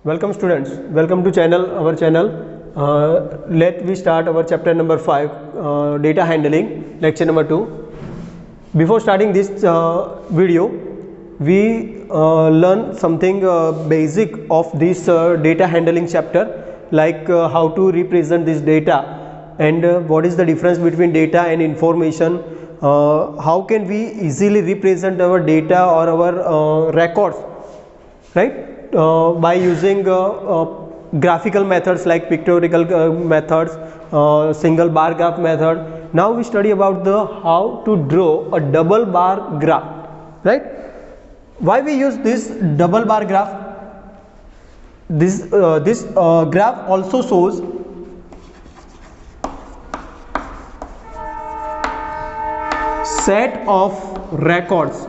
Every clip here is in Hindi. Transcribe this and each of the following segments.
Welcome students, welcome to our channel. Let we start our chapter number 5, data handling, lecture number 2. Before starting this video, we learn something basic of this data handling chapter, like how to represent this data and what is the difference between data and information. How can we easily represent our data or our records, right? By using graphical methods like pictorial methods, single bar graph method. Now we study about the how to draw a double bar graph, right? Why we use this double bar graph? This graph also shows set of records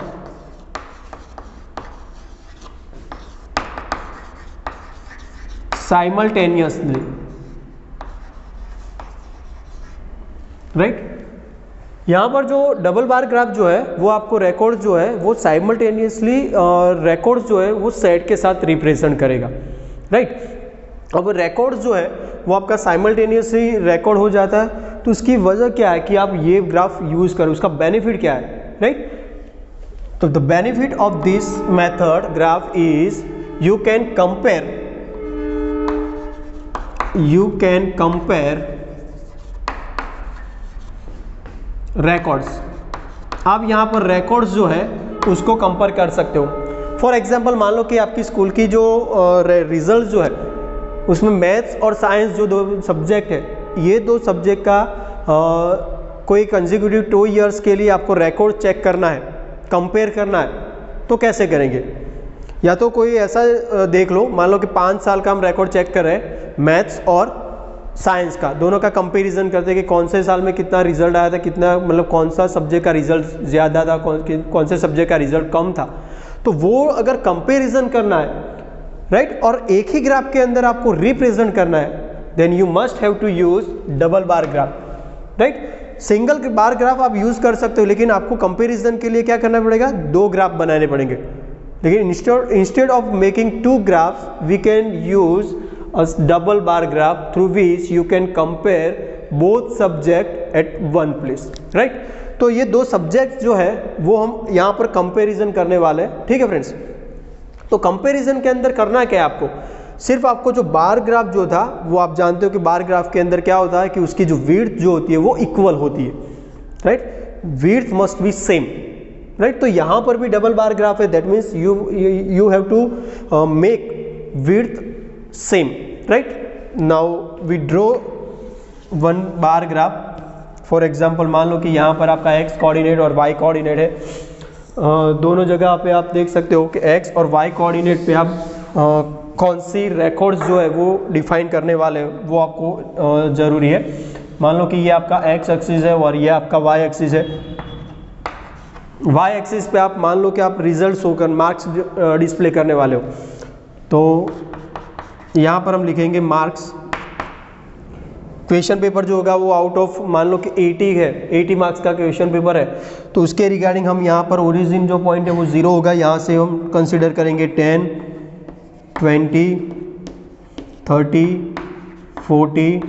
simultaneously, right. यहाँ पर जो डबल बार ग्राफ जो है वो आपको रिकॉर्ड जो है वो साइमल्टेनियसली रिकॉर्ड जो है वो सेट के साथ रिप्रेजेंट करेगा, राइट। अब रिकॉर्ड जो है वो आपका साइमल्टेनियसली रिकॉर्ड हो जाता है, तो उसकी वजह क्या है कि आप ये ग्राफ यूज करो, उसका बेनिफिट क्या है, राइट। तो the benefit of this method graph is you can compare records। आप यहाँ पर records जो है उसको कंपेयर कर सकते हो। फॉर एग्जाम्पल मान लो कि आपकी स्कूल की जो रिजल्ट जो है उसमें मैथ्स और साइंस जो दो सब्जेक्ट है, ये दो सब्जेक्ट का कोई कंसेक्यूटिव 2 ईयर्स के लिए आपको रिकॉर्ड चेक करना है, कंपेयर करना है, तो कैसे करेंगे? या तो कोई ऐसा देख लो, मान लो कि 5 साल का हम रिकॉर्ड चेक कर रहे हैं मैथ्स और साइंस का, दोनों का कंपैरिजन करते हैं कि कौन से साल में कितना रिजल्ट आया था, कितना मतलब कौन सा सब्जेक्ट का रिजल्ट ज़्यादा था, कौन से सब्जेक्ट का रिजल्ट कम था। तो वो अगर कंपैरिजन करना है, राइट, और एक ही ग्राफ के अंदर आपको रिप्रेजेंट करना है, then you must have to use double bar graph, right. Single bar graph आप यूज कर सकते हो, लेकिन आपको कंपैरिजन के लिए क्या करना पड़ेगा? 2 ग्राफ बनाने पड़ेंगे। लेकिन instead of making 2 graphs we can use a double bar graph through which you can compare both subject at one place, right। तो ये दो सब्जेक्ट जो है वो हम यहाँ पर कंपैरिजन करने वाले हैं, ठीक है फ्रेंड्स। तो कंपैरिजन के अंदर करना क्या है आपको? सिर्फ आपको जो बार ग्राफ जो था वो आप जानते हो कि बार ग्राफ के अंदर क्या होता है कि उसकी जो विड्थ जो होती है वो इक्वल होती है, right. Width must be same, right. तो यहाँ पर भी डबल बार ग्राफ है, that means you have to make width same, right। now we draw one bar graph। for example मान लो कि यहाँ पर आपका x कोऑर्डिनेट और y कोऑर्डिनेट है। दोनों जगह पे आप देख सकते हो कि x और y कोऑर्डिनेट पे आप कौन सी रिकॉर्ड्स जो है वो डिफाइन करने वाले हैं, वो आपको ज़रूरी है। मान लो कि ये आपका x एक्सिस है और ये आपका y एक्सिस है। y एक्सिस पे आप मान लो कि आप रिजल्ट होकर मार्क्स डिस्प्ले करने वाले हो, तो यहाँ पर हम लिखेंगे मार्क्स। क्वेश्चन पेपर जो होगा वो आउट ऑफ मान लो कि 80 है, 80 मार्क्स का क्वेश्चन पेपर है, तो उसके रिगार्डिंग हम यहाँ पर ओरिजिन जो पॉइंट है वो 0 होगा। यहाँ से हम कंसिडर करेंगे 10, 20, 30, 40,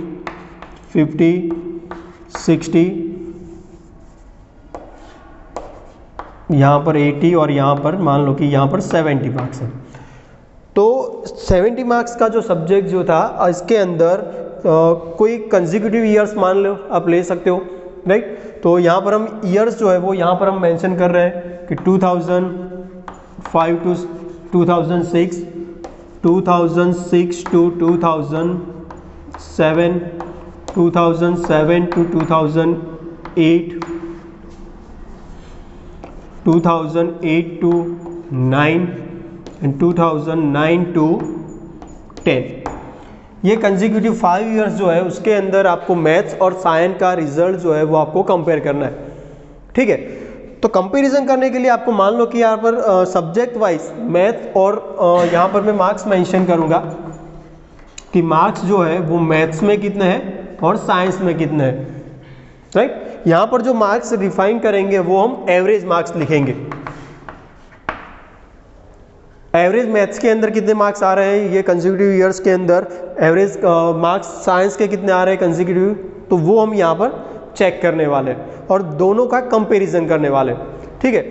50, 60, यहाँ पर 80 और यहाँ पर मान लो कि यहाँ पर 70 मार्क्स है। तो 70 मार्क्स का जो सब्जेक्ट जो था इसके अंदर कोई कंसेक्यूटिव ईयर्स मान लो आप ले सकते हो, राइट। तो यहाँ पर हम ईयर्स जो है वो यहाँ पर हम मेंशन कर रहे हैं कि 2005 to 2006, 2006 to 2007, 2007 to 2008, 2008 to 9 and 2009 to 10। ये कंसेक्यूटिव 5 ईयर्स जो है उसके अंदर आपको मैथ्स और साइंस का रिजल्ट जो है वो आपको कंपेयर करना है, ठीक है। तो कंपैरिजन करने के लिए आपको मान लो कि यहाँ पर सब्जेक्ट वाइज मैथ्स और यहाँ पर मैं मार्क्स मेंशन करूँगा कि मार्क्स जो है वो मैथ्स में कितने हैं और साइंस में कितने हैं, राइट। यहाँ पर जो मार्क्स डिफाइन करेंगे वो हम एवरेज मार्क्स लिखेंगे। एवरेज मैथ्स के अंदर कितने मार्क्स आ रहे हैं ये कंसेक्यूटिव ईयर्स के अंदर, एवरेज मार्क्स साइंस के कितने आ रहे हैं कंसेक्यूटिव, तो वो हम यहाँ पर चेक करने वाले हैं और दोनों का कंपैरिजन करने वाले हैं, ठीक है।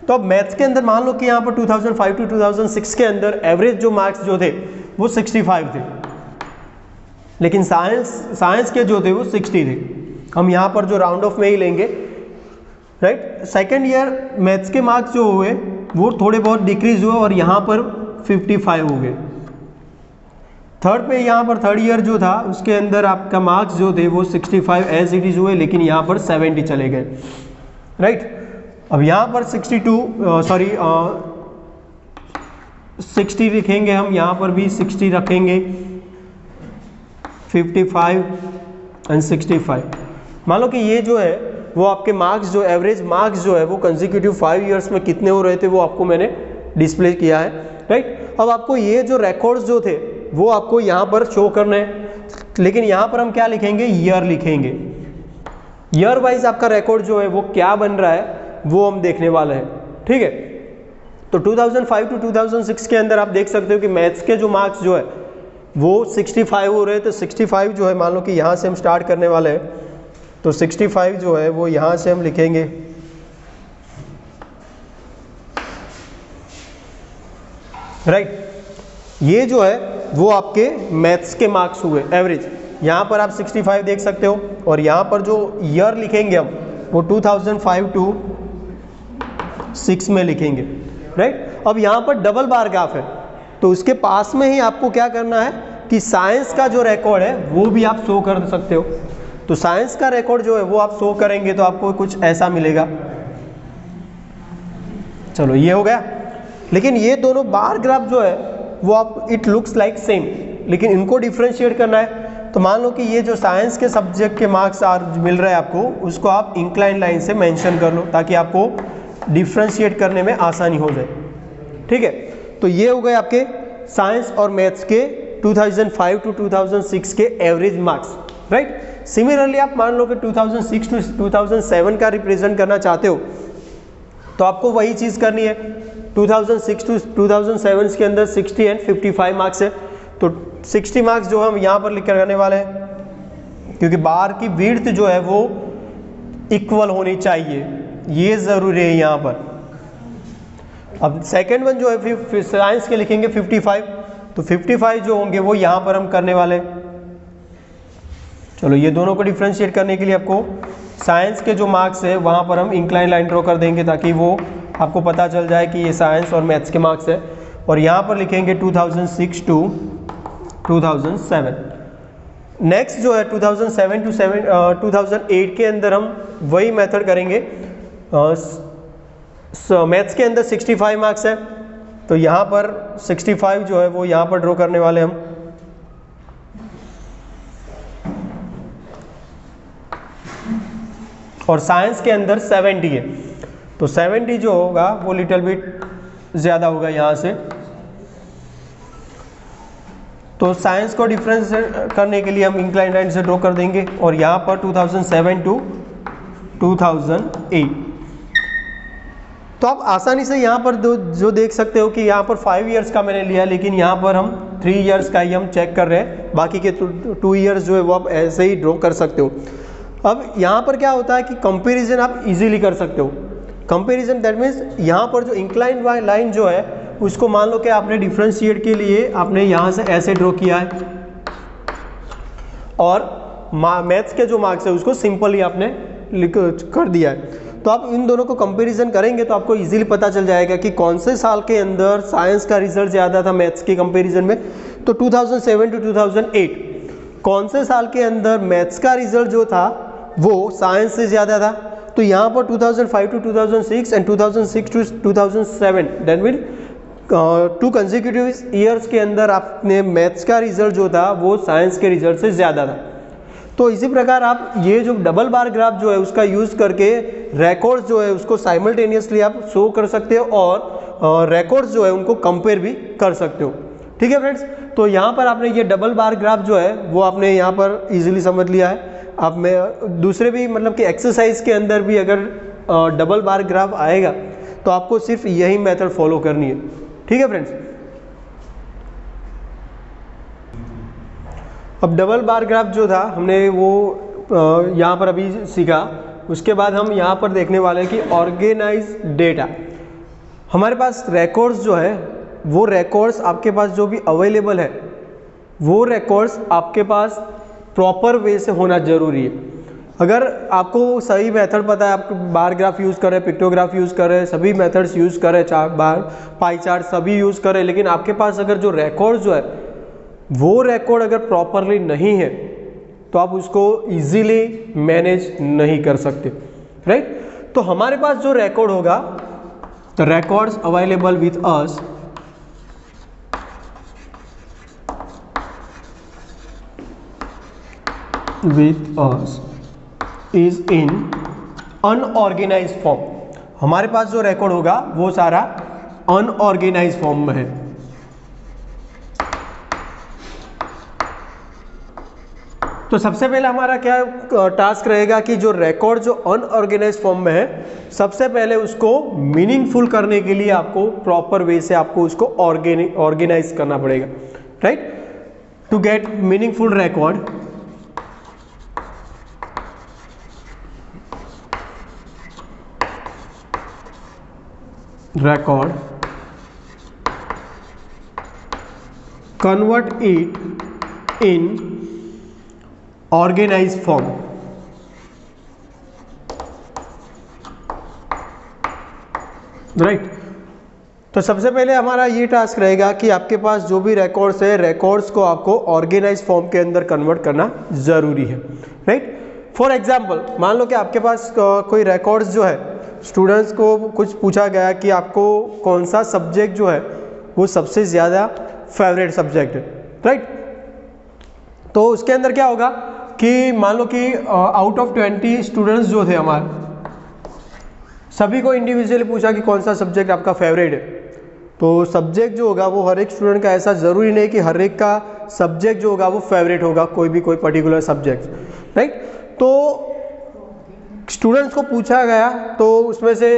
तो अब मैथ्स के अंदर मान लो कि यहाँ पर 2005 टू 2006 के अंदर एवरेज जो मार्क्स जो थे वो 65 थे, लेकिन साइंस के जो थे वो 60 थे। हम यहाँ पर जो राउंड ऑफ में ही लेंगे, राइट। सेकेंड ईयर मैथ्स के मार्क्स जो हुए वो थोड़े बहुत डिक्रीज हुए और यहाँ पर 55 हो गए। थर्ड पे यहाँ पर थर्ड ईयर जो था उसके अंदर आपका मार्क्स जो थे वो 65 एज इट इज हुए, लेकिन यहाँ पर 70 चले गए, राइट। अब यहाँ पर 60 लिखेंगे हम, यहाँ पर भी 60 रखेंगे, 55 एंड 65। मान लो कि ये जो है वो आपके मार्क्स जो एवरेज मार्क्स जो है वो कंसेक्यूटिव 5 ईयर्स में कितने हो रहे थे वो आपको मैंने डिस्प्ले किया है, राइट। अब आपको ये जो रिकॉर्ड्स जो थे वो आपको यहाँ पर शो करने हैं, लेकिन यहाँ पर हम क्या लिखेंगे, ईयर लिखेंगे। ईयर वाइज आपका रिकॉर्ड जो है वो क्या बन रहा है वो हम देखने वाले हैं, ठीक है। तो 2005 टू 2006 के अंदर आप देख सकते हो कि मैथ्स के जो मार्क्स जो है वो 65 हो रहे थे। 65 जो है मान लो कि यहाँ से हम स्टार्ट करने वाले हैं, तो 65 जो है वो यहाँ से हम लिखेंगे, राइट। ये जो है वो आपके मैथ्स के मार्क्स हुए एवरेज, यहाँ पर आप 65 देख सकते हो, और यहाँ पर जो ईयर लिखेंगे हम वो 2005 टू 6 में लिखेंगे, राइट। अब यहाँ पर डबल बार ग्राफ है, तो उसके पास में ही आपको क्या करना है कि साइंस का जो रिकॉर्ड है वो भी आप शो कर सकते हो। तो साइंस का रिकॉर्ड जो है वो आप शो करेंगे तो आपको कुछ ऐसा मिलेगा। चलो ये हो गया, लेकिन ये दोनों बार ग्राफ जो है वो आप इट लुक्स लाइक सेम, लेकिन इनको डिफ्रेंशिएट करना है। तो मान लो कि ये जो साइंस के सब्जेक्ट के मार्क्स मिल रहे हैं आपको, उसको आप इंक्लाइन लाइन से मेंशन कर लो ताकि आपको डिफ्रेंशिएट करने में आसानी हो जाए, ठीक है। तो ये हो गए आपके साइंस और मैथ्स के 2005 टू 2006 के एवरेज मार्क्स, राइट। सिमिलरली आप मान लो कि 2006 टू 2007 का रिप्रेजेंट करना चाहते हो, तो आपको वही चीज़ करनी है। 2006 टू 2007 के अंदर 60 एंड 55 मार्क्स है, तो 60 मार्क्स जो हम यहाँ पर लिख कर करने वाले हैं, क्योंकि बार की विड्थ जो है वो इक्वल होनी चाहिए, ये ज़रूरी है यहाँ पर। अब सेकेंड वन जो है फिर साइंस के लिखेंगे 55, तो 55 जो होंगे वो यहाँ पर हम करने वाले हैं। चलो ये दोनों को डिफ्रेंशिएट करने के लिए आपको साइंस के जो मार्क्स है वहाँ पर हम इंक्लाइन लाइन ड्रॉ कर देंगे ताकि वो आपको पता चल जाए कि ये साइंस और मैथ्स के मार्क्स है, और यहाँ पर लिखेंगे 2006 टू 2007। नेक्स्ट जो है 2007 टू 2008 के अंदर हम वही मेथड करेंगे। मैथ्स के अंदर 65 मार्क्स है, तो यहाँ पर 65 जो है वो यहाँ पर ड्रॉ करने वाले हम। और साइंस के अंदर 70 है, तो 70 जो होगा वो लिटिल बिट ज़्यादा होगा यहाँ से, तो साइंस को डिफरेंस करने के लिए हम इंक्लाइन लाइन से ड्रॉ कर देंगे, और यहाँ पर 2007 टू 2008। तो आप आसानी से यहाँ पर जो देख सकते हो कि यहाँ पर 5 इयर्स का मैंने लिया, लेकिन यहाँ पर हम 3 इयर्स का ही हम चेक कर रहे हैं, बाकी के 2 इयर्स जो है वो आप ऐसे ही ड्रॉ कर सकते हो। अब यहाँ पर क्या होता है कि कंपैरिजन आप इजीली कर सकते हो। कंपैरिजन दैट मीन्स यहाँ पर जो इंक्लाइन लाइन जो है उसको मान लो कि आपने डिफरेंशिएट के लिए आपने यहाँ से ऐसे ड्रॉ किया है, और मैथ्स के जो मार्क्स है उसको सिंपल ही आपने कर दिया है। तो आप इन दोनों को कंपैरिजन करेंगे तो आपको इजीली पता चल जाएगा कि कौन से साल के अंदर साइंस का रिजल्ट ज़्यादा था मैथ्स के कंपैरिजन में। तो 2007 टू 2008 कौन से साल के अंदर मैथ्स का रिजल्ट जो था वो साइंस से ज़्यादा था, तो यहाँ पर 2005 to 2006 and 2006 to 2007 that mean 2 consecutive years के अंदर आपने मैथ्स का रिजल्ट जो था वो साइंस के रिजल्ट से ज़्यादा था। तो इसी प्रकार आप ये जो डबल बार ग्राफ जो है उसका यूज़ करके रिकॉर्ड्स जो है उसको साइमल्टेनियसली आप शो कर सकते हो, और रिकॉर्ड्स जो है उनको कंपेयर भी कर सकते हो। ठीक है फ्रेंड्स, तो यहाँ पर आपने ये डबल बार ग्राफ जो है वो आपने यहाँ पर इजीली समझ लिया है। अब मैं दूसरे भी मतलब कि एक्सरसाइज के अंदर भी अगर डबल बार ग्राफ आएगा तो आपको सिर्फ यही मेथड फॉलो करनी है। ठीक है फ्रेंड्स। अब डबल बार ग्राफ जो था हमने वो यहाँ पर अभी सीखा। उसके बाद हम यहाँ पर देखने वाले हैं कि ऑर्गेनाइज डेटा। हमारे पास रिकॉर्ड्स जो है वो रिकॉर्ड्स आपके पास जो भी अवेलेबल है वो रिकॉर्ड्स आपके पास प्रॉपर वे से होना जरूरी है। अगर आपको सही मेथड पता है, आप बार ग्राफ यूज़ कर रहे हैं, पिक्टोग्राफ यूज़ कर रहे हैं, सभी मेथड्स यूज़ कर रहे हैं, चार्ट बार पाई चार्ट सभी यूज़ कर रहे हैं, लेकिन आपके पास अगर जो रिकॉर्ड जो है वो रिकॉर्ड अगर प्रॉपरली नहीं है तो आप उसको इजीली मैनेज नहीं कर सकते, राइट। तो हमारे पास जो रिकॉर्ड होगा, the records available with us is in unorganised form. हमारे पास जो रिकॉर्ड होगा वो सारा अनऑर्गेनाइज्ड फॉर्म में है। तो सबसे पहले हमारा क्या टास्क रहेगा कि जो रिकॉर्ड जो अनऑर्गेनाइज्ड फॉर्म में है, सबसे पहले उसको मीनिंगफुल करने के लिए आपको प्रॉपर वे से आपको उसको ऑर्गेनाइज करना पड़ेगा, right. To get meaningful record, convert it in organized form। Right. तो सबसे पहले हमारा ये टास्क रहेगा कि आपके पास जो भी रिकॉर्ड्स है, रिकॉर्ड्स को आपको ऑर्गेनाइज फॉर्म के अंदर कन्वर्ट करना जरूरी है, राइट। फॉर एग्जाम्पल मान लो कि आपके पास कोई रिकॉर्ड्स जो है, स्टूडेंट्स को कुछ पूछा गया कि आपको कौन सा सब्जेक्ट जो है वो सबसे ज़्यादा फेवरेट सब्जेक्ट है, राइट। तो उसके अंदर क्या होगा कि मान लो कि आउट ऑफ 20 स्टूडेंट्स जो थे हमारे, सभी को इंडिविजुअली पूछा कि कौन सा सब्जेक्ट आपका फेवरेट है। तो सब्जेक्ट जो होगा वो हर एक स्टूडेंट का ऐसा ज़रूरी नहीं कि हर एक का सब्जेक्ट जो होगा वो फेवरेट होगा, कोई पर्टिकुलर सब्जेक्ट, राइट। तो स्टूडेंट्स को पूछा गया तो उसमें से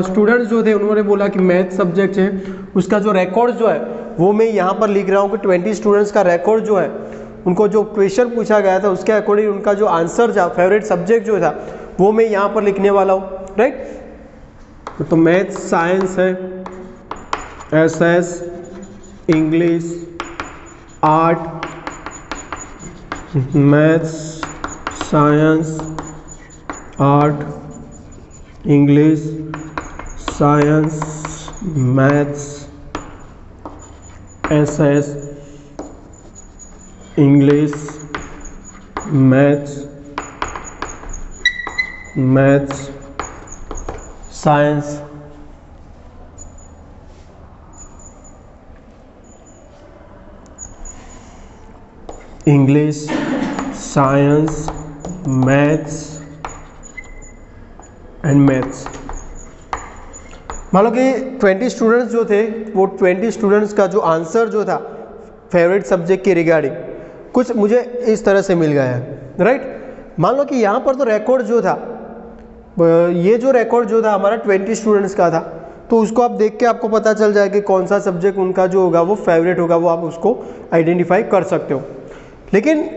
स्टूडेंट्स जो थे उन्होंने बोला कि मैथ सब्जेक्ट है, उसका जो रिकॉर्ड जो है वो मैं यहाँ पर लिख रहा हूँ कि 20 स्टूडेंट्स का रिकॉर्ड जो है, उनको जो क्वेश्चन पूछा गया था उसके अकॉर्डिंग उनका जो आंसर था, फेवरेट सब्जेक्ट जो था वो मैं यहाँ पर लिखने वाला हूँ, राइट। तो मैथ साइंस है, SS, English, art, maths, science, art, English, science, maths, SS, English, maths, science, English, science, maths and maths. मान लो कि 20 स्टूडेंट्स जो थे वो 20 स्टूडेंट्स का जो आंसर जो था फेवरेट सब्जेक्ट के रिगार्डिंग कुछ मुझे इस तरह से मिल गया है, राइट। मान लो कि यहाँ पर तो रिकॉर्ड जो था, ये जो रिकॉर्ड जो था हमारा 20 स्टूडेंट्स का था, तो उसको आप देख के आपको पता चल जाए कि कौन सा सब्जेक्ट उनका जो होगा वो फेवरेट होगा, वो आप उसको आइडेंटिफाई कर सकते हो। लेकिन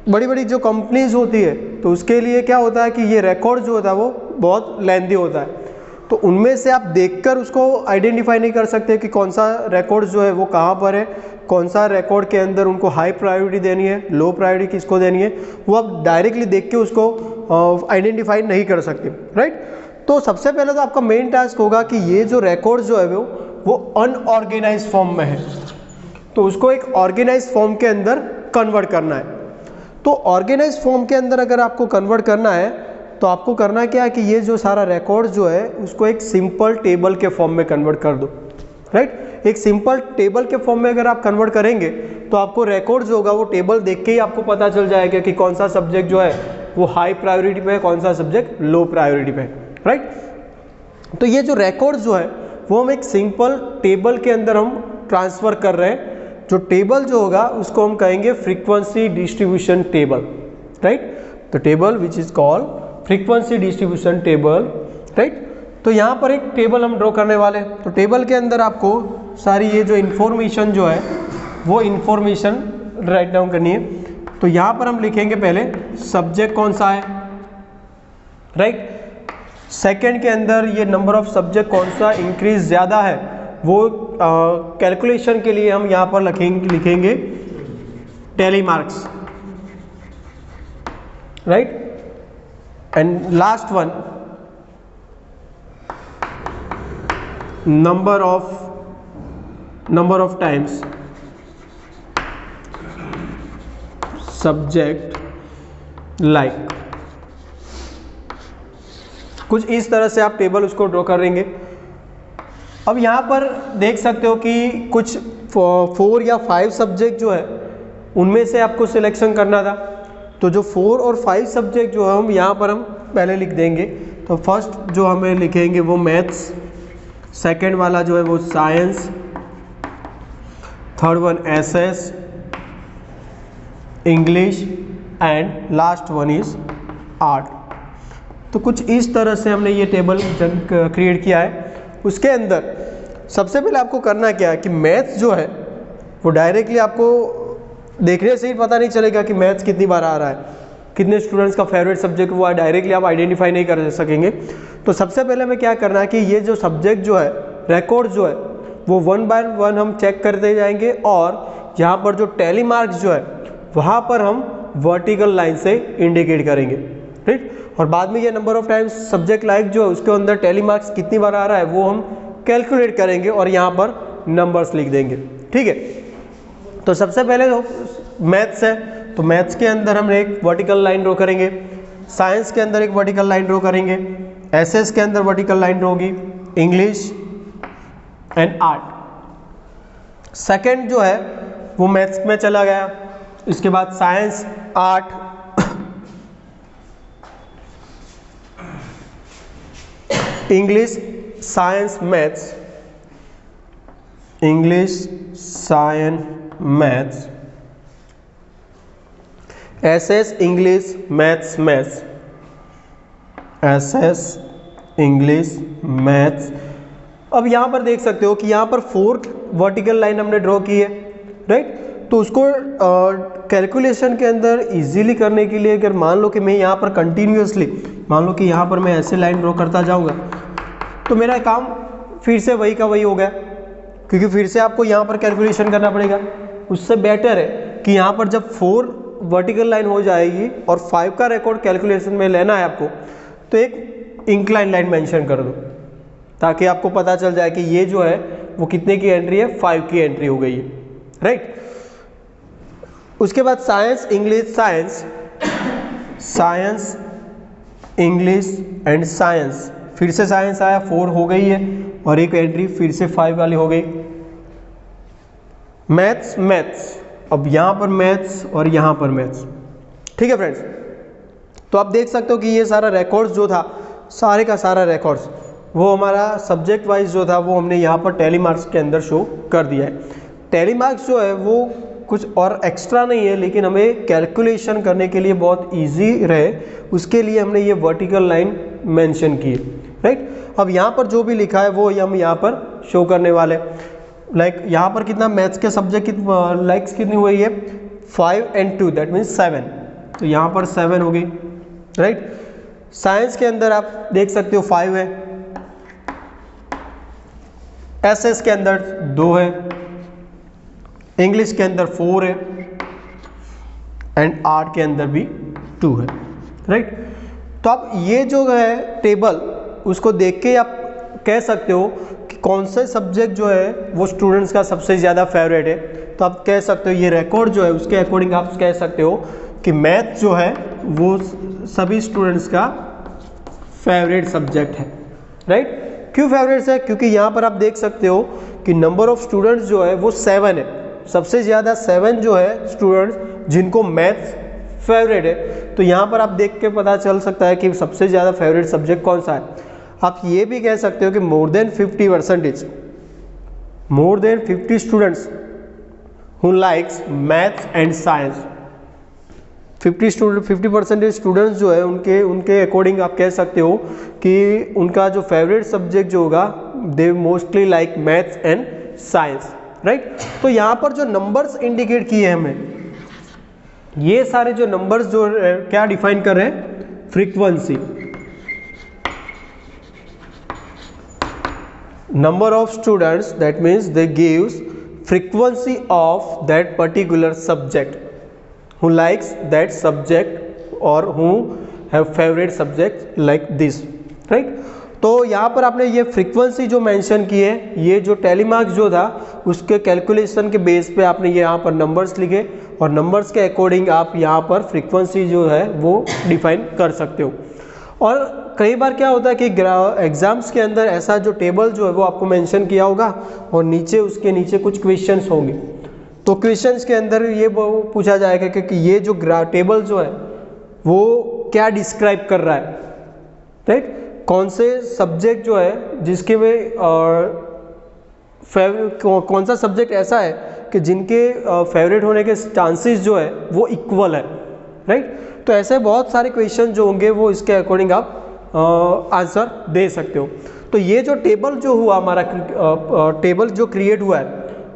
बड़ी बड़ी जो कंपनीज होती है तो उसके लिए क्या होता है कि ये रिकॉर्ड जो होता है वो बहुत लेंथी होता है, तो उनमें से आप देखकर उसको आइडेंटिफाई नहीं कर सकते कि कौन सा रिकॉर्ड जो है वो कहाँ पर है, कौन सा रिकॉर्ड के अंदर उनको हाई प्रायोरिटी देनी है, लो प्रायोरिटी किसको देनी है, वो आप डायरेक्टली देख के उसको आइडेंटिफाई नहीं कर सकते, राइट। तो सबसे पहले तो आपका मेन टास्क होगा कि ये जो रिकॉर्ड जो है वो अनऑर्गेनाइज फॉर्म में है, तो उसको एक ऑर्गेनाइज फॉर्म के अंदर कन्वर्ट करना है। तो ऑर्गेनाइज फॉर्म के अंदर अगर आपको कन्वर्ट करना है तो आपको करना क्या है कि ये जो सारा रिकॉर्ड जो है उसको एक सिंपल टेबल के फॉर्म में कन्वर्ट कर दो, राइट। एक सिंपल टेबल के फॉर्म में अगर आप कन्वर्ट करेंगे तो आपको रिकॉर्ड जो होगा वो टेबल देख के ही आपको पता चल जाएगा कि कौन सा सब्जेक्ट जो है वो हाई प्रायोरिटी पे है, कौन सा सब्जेक्ट लो प्रायोरिटी पे है, राइट। तो ये जो रिकॉर्ड जो है वो हम एक सिंपल टेबल के अंदर हम ट्रांसफर कर रहे हैं। जो टेबल जो होगा उसको हम कहेंगे frequency distribution table, right. The table which is called frequency distribution table, right. तो यहाँ पर एक टेबल हम ड्रॉ करने वाले हैं। तो टेबल के अंदर आपको सारी ये जो इन्फॉर्मेशन जो है वो इन्फॉर्मेशन राइट डाउन करनी है। तो यहाँ पर हम लिखेंगे पहले सब्जेक्ट कौन सा है, राइट। सेकंड के अंदर ये नंबर ऑफ सब्जेक्ट कौन सा इंक्रीज ज़्यादा है, वो कैलकुलेशन के लिए हम यहाँ पर लिखेंगे tally marks, right. And last one number of times subject like. कुछ इस तरह से आप टेबल उसको ड्रॉ करेंगे। अब यहाँ पर देख सकते हो कि कुछ 4 या 5 सब्जेक्ट जो है उनमें से आपको सिलेक्शन करना था। तो जो 4 और 5 सब्जेक्ट जो है हम यहाँ पर हम पहले लिख देंगे। तो फर्स्ट जो हमें लिखेंगे वो मैथ्स, सेकंड वाला जो है वो science, third one SS, English and last one is art. तो कुछ इस तरह से हमने ये टेबल क्रिएट किया है। उसके अंदर सबसे पहले आपको करना क्या है कि मैथ्स जो है वो डायरेक्टली आपको देखने से ही पता नहीं चलेगा कि मैथ्स कितनी बार आ रहा है, कितने स्टूडेंट्स का फेवरेट सब्जेक्ट हुआ है, डायरेक्टली आप आइडेंटिफाई नहीं कर सकेंगे। तो सबसे पहले हमें क्या करना है कि ये जो सब्जेक्ट जो है रिकॉर्ड जो है वो 1 बाय 1 हम चेक करते जाएंगे और यहाँ पर जो टैली मार्क्स जो है वहाँ पर हम वर्टिकल लाइन से इंडिकेट करेंगे, ठीक। और बाद में ये number of times subject like जो है उसके अंदर टैली मार्क्स कितनी बार आ रहा है वो हम कैलकुलेट करेंगे और यहाँ पर नंबर्स लिख देंगे, ठीक है। तो सबसे पहले मैथ्स है, तो मैथ्स के अंदर हम एक वर्टिकल लाइन ड्रॉ करेंगे, साइंस के अंदर एक वर्टिकल लाइन ड्रॉ करेंगे, एसएस के अंदर वर्टिकल लाइन ड्रॉ होगी, इंग्लिश एंड आर्ट। सेकंड जो है वो मैथ्स में चला गया, इसके बाद science, art, English, science, maths, English, science, maths, SS, English, maths, maths, SS, English, maths. अब यहाँ पर देख सकते हो कि यहाँ पर 4th वर्टिकल लाइन हमने ड्रॉ की है, राइट। तो उसको कैलकुलेशन के अंदर इजीली करने के लिए अगर मान लो कि मैं यहाँ पर कंटिन्यूसली मान लो कि यहाँ पर मैं ऐसे लाइन ड्रॉ करता जाऊँगा तो मेरा काम फिर से वही का वही हो गया, क्योंकि फिर से आपको यहाँ पर कैलकुलेशन करना पड़ेगा। उससे बेटर है कि यहाँ पर जब 4 वर्टिकल लाइन हो जाएगी और 5 का रिकॉर्ड कैलकुलेशन में लेना है आपको, तो एक इंक्लाइन लाइन मेंशन कर दो ताकि आपको पता चल जाए कि ये जो है वो कितने की एंट्री है, 5 की एंट्री हो गई है, राइट। उसके बाद science, English, science, English and science. फिर से साइंस आया, 4 हो गई है और एक एंट्री फिर से 5 वाली हो गई। मैथ्स, मैथ्स, अब यहाँ पर मैथ्स और यहाँ पर मैथ्स, ठीक है फ्रेंड्स। तो आप देख सकते हो कि ये सारा रिकॉर्ड्स जो था, सारे का सारा रिकॉर्ड्स वो हमारा सब्जेक्ट वाइज जो था वो हमने यहाँ पर टैली मार्क्स के अंदर शो कर दिया है। टैली मार्क्स जो है वो कुछ और एक्स्ट्रा नहीं है, लेकिन हमें कैलकुलेशन करने के लिए बहुत इजी रहे उसके लिए हमने ये वर्टिकल लाइन मेंशन की है, राइट। अब यहाँ पर जो भी लिखा है वो हम यहाँ पर शो करने वाले। लाइक यहाँ पर कितना मैथ्स के सब्जेक्ट लाइक्स कितनी हुई है, 5 and 2 दैट मीन्स 7। तो यहाँ पर 7 होगी, राइट। साइंस के अंदर आप देख सकते हो 5 है, एसएस के अंदर 2 है, इंग्लिश के अंदर 4 है एंड आर्ट के अंदर भी 2 है, राइट। तो आप ये जो है टेबल उसको देख के आप कह सकते हो कि कौन से सब्जेक्ट जो है वो स्टूडेंट्स का सबसे ज़्यादा फेवरेट है। तो आप कह सकते हो ये रिकॉर्ड जो है उसके अकॉर्डिंग आप कह सकते हो कि मैथ जो है वो सभी स्टूडेंट्स का फेवरेट सब्जेक्ट है, राइट। क्यों फेवरेट्स है, क्योंकि यहाँ पर आप देख सकते हो कि नंबर ऑफ स्टूडेंट्स जो है वो 7 है, सबसे ज़्यादा 7 जो है स्टूडेंट्स जिनको मैथ्स फेवरेट है। तो यहाँ पर आप देख के पता चल सकता है कि सबसे ज़्यादा फेवरेट सब्जेक्ट कौन सा है। आप ये भी कह सकते हो कि more than 50 students who likes maths and science, 50% students जो है उनके अकॉर्डिंग आप कह सकते हो कि उनका जो फेवरेट सब्जेक्ट जो होगा they mostly like maths and science, right. तो यहाँ पर जो नंबर्स इंडिकेट किए हैं हमें, ये सारे जो नंबर्स जो क्या डिफाइन कर रहे हैं, frequency, number of students, that means they gives frequency of that particular subject, who likes that subject or who have favorite subject like this, right। तो यहाँ पर आपने ये फ्रीक्वेंसी जो मेंशन की है, ये जो टेलीमार्क्स जो था उसके कैलकुलेशन के बेस पे आपने ये यहाँ पर नंबर्स लिखे और नंबर्स के अकॉर्डिंग आप यहाँ पर फ्रीक्वेंसी जो है वो डिफाइन कर सकते हो। और कई बार क्या होता है कि एग्जाम्स के अंदर ऐसा जो टेबल जो है वो आपको मेंशन किया होगा और नीचे उसके नीचे कुछ क्वेश्चंस होंगे, तो क्वेश्चंस के अंदर ये पूछा जाएगा कि ये जो टेबल जो है वो क्या डिस्क्राइब कर रहा है, राइट। कौन से सब्जेक्ट जो है जिसके में कौन सा सब्जेक्ट ऐसा है कि जिनके फेवरेट होने के चांसेस जो है वो इक्वल है, राइट। तो ऐसे बहुत सारे क्वेश्चन जो होंगे वो इसके अकॉर्डिंग आप आंसर दे सकते हो। तो ये जो टेबल जो हुआ हमारा टेबल जो क्रिएट हुआ है,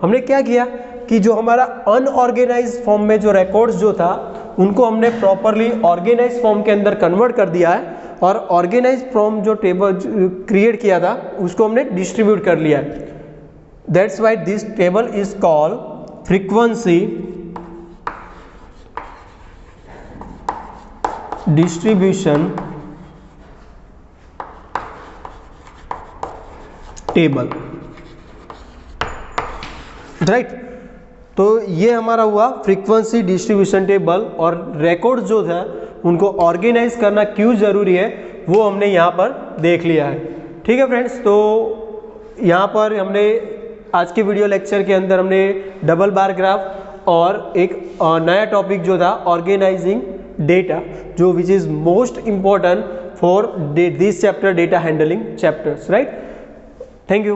हमने क्या किया कि जो हमारा अनऑर्गेनाइज्ड फॉर्म में जो रिकॉर्ड्स जो था उनको हमने प्रॉपरली ऑर्गेनाइज्ड फॉर्म के अंदर कन्वर्ट कर दिया है और ऑर्गेनाइज्ड फॉर्म जो टेबल क्रिएट किया था उसको हमने डिस्ट्रीब्यूट कर लिया है। That's why this table is called frequency distribution table, right. तो ये हमारा हुआ फ्रीक्वेंसी डिस्ट्रीब्यूशन टेबल, और रिकॉर्ड जो था उनको ऑर्गेनाइज करना क्यों जरूरी है वो हमने यहाँ पर देख लिया है। ठीक है फ्रेंड्स, तो यहाँ पर हमने आज के वीडियो लेक्चर के अंदर हमने डबल बार ग्राफ और एक नया टॉपिक जो था ऑर्गेनाइजिंग डेटा, जो which is most important for this chapter, data handling chapters, right. Thank you.